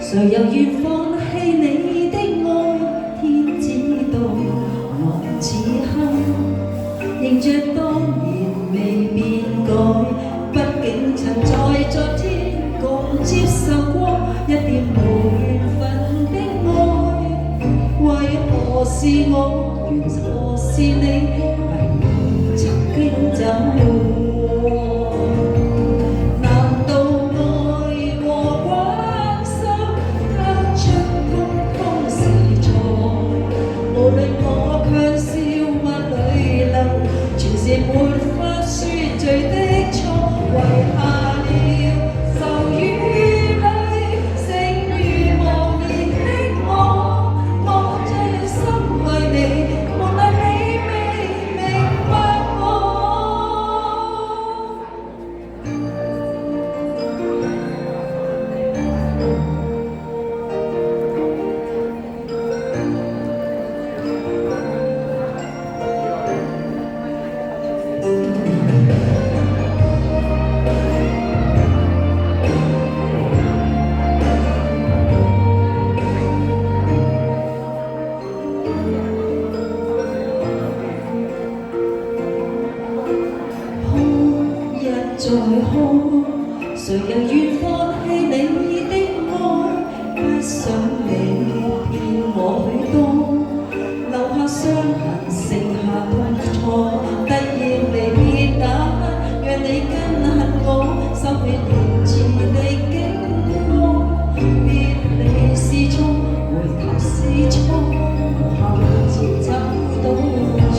誰又願放棄你的愛？天知道我此刻仍著當年未變改，畢竟曾在昨天共接受過一點無緣分的愛。為何是我，原何是你，迷惘曾經走過？無論我強笑或淚流，全是沒法説罪的錯。遺下了愁與淚，剩餘無言的我。我這樣深愛你，無奈你未明白再哭，誰又願放棄你的愛？不想你騙我許多，留下傷痕，剩下痛楚。突然離別那刻，讓你更恨我，心血仍自力經過。別離是錯，回頭是錯，無下次找到錯。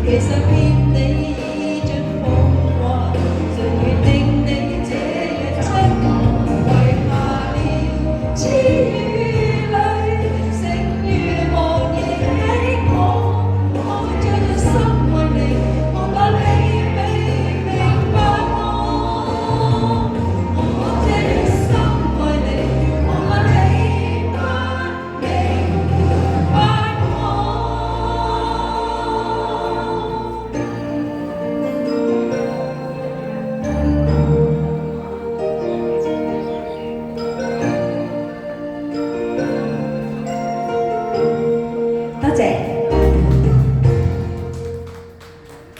其實別你